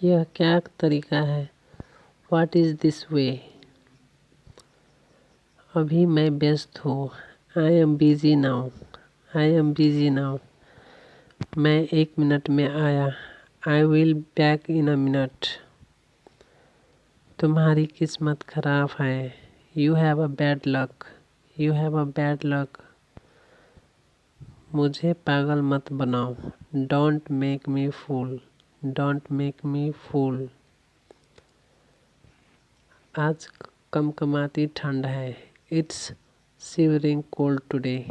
यह क्या तरीका है? What is this way? अभी मैं व्यस्त हूँ। I am busy now. I am busy now. मैं 1 मिनट में आया। I will back in a minute. तुम्हारी किस्मत खराब है। You have a bad luck. You have a bad luck. मुझे पागल मत बनाओ। Don't make me fool. Don't make me fool. आज कमकमाती ठंड है। It's shivering cold today.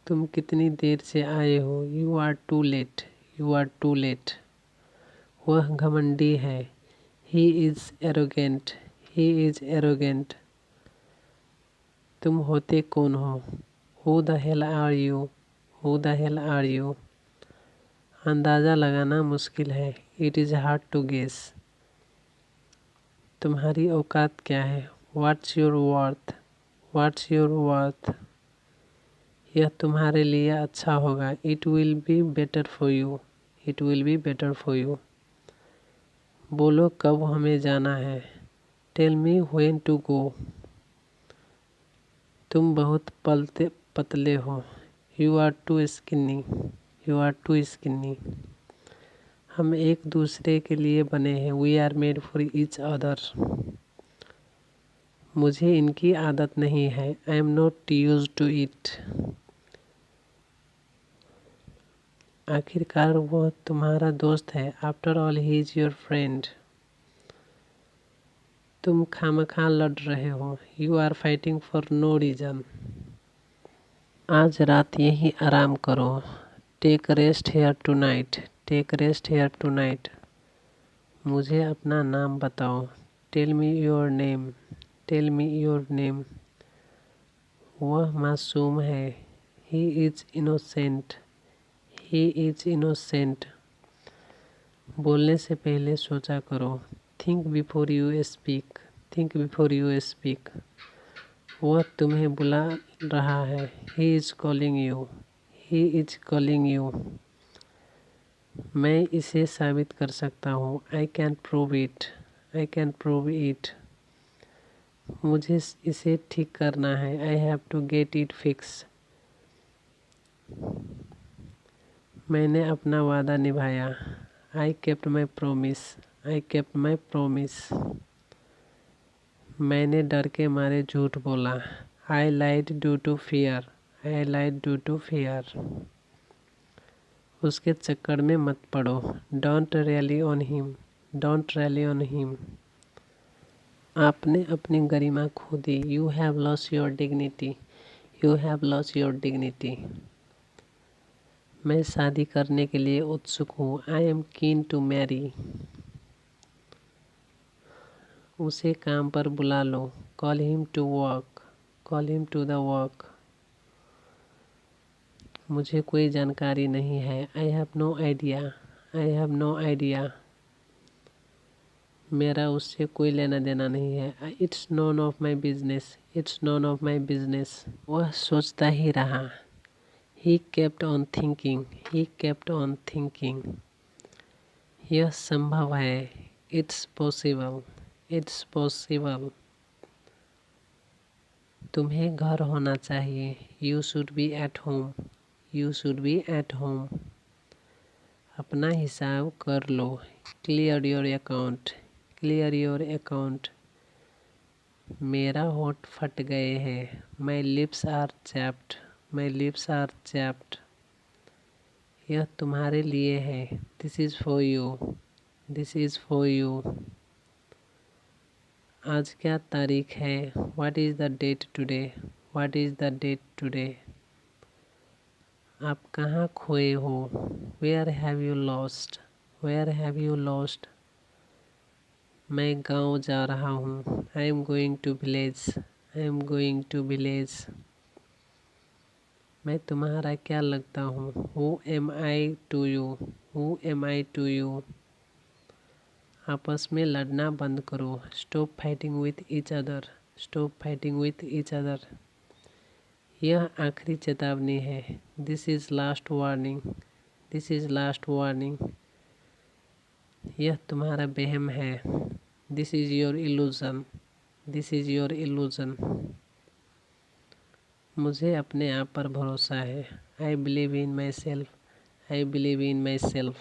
तुम कितनी देर से आए हो? You are too late. You are too late. वह घमंडी है। He is arrogant. He is arrogant. तुम होते कौन हो? Who the hell are you? Who the hell are you? अंदाज़ा लगाना मुश्किल है। It is hard to guess. तुम्हारी औकात क्या है? What's your worth? What's your worth? यह तुम्हारे लिए अच्छा होगा। It will be better for you. It will be better for you. बोलो कब हमें जाना है। Tell me when to go. तुम बहुत पतले हो। You are too skinny. You are too skinny. हम एक दूसरे के लिए बने हैं। We are made for each other. मुझे इनकी आदत नहीं है। I am not used to it. आखिरकार वह तुम्हारा दोस्त है। After all, he is your friend. तुम खामखा लड़ रहे हो। You are fighting for no reason. आज रात यहीं आराम करो। Take rest here tonight. Take rest here tonight. मुझे अपना नाम बताओ। Tell me your name. Tell me your name. वह मासूम है। He is innocent. He is innocent. बोलने से पहले सोचा करो। Think before you speak. Think before you speak. वह तुम्हें बुला रहा है। He is calling you. He is calling you. मैं इसे साबित कर सकता हूँ। I can prove it. I can prove it. मुझे इसे ठीक करना है। I have to get it fixed. मैंने अपना वादा निभाया। I kept my promise. I kept my promise. मैंने डर के मारे झूठ बोला। I lied due to fear. I lied due to fear. उसके चक्कर में मत पड़ो। Don't rely on him. Don't rely on him. आपने अपनी गरिमा खो दी। You have lost your dignity. You have lost your dignity. मैं शादी करने के लिए उत्सुक हूँ। I am keen to marry. उसे काम पर बुला लो। Call him to work. Call him to the work. मुझे कोई जानकारी नहीं है। I have no idea. I have no idea. मेरा उससे कोई लेना देना नहीं है। It's none of my business. It's none of my business. वह सोचता ही रहा। He kept on thinking. He kept on thinking. यह संभव है। It's possible. It's possible. तुम्हें घर होना चाहिए। You should be at home. You should be at home. अपना हिसाब कर लो। Clear your account. Clear your account. मेरा होठ फट गए हैं। My lips are chapped. My lips are chapped. यह तुम्हारे लिए है। This is for you. This is for you. आज क्या तारीख है? What is the date today? What is the date today? आप कहाँ खोए हो? Where have you lost? Where have you lost? मैं गांव जा रहा हूँ। I am going to village. I am going to village. मैं तुम्हारा क्या लगता हूँ? Who am I to you? Who am I to you? आपस में लड़ना बंद करो। Stop fighting with each other. Stop fighting with each other. यह आखिरी चेतावनी है। This is last warning. This is last warning. यह तुम्हारा वहम है। This is your illusion. This is your illusion. मुझे अपने आप पर भरोसा है। I believe in my self. I believe in my self.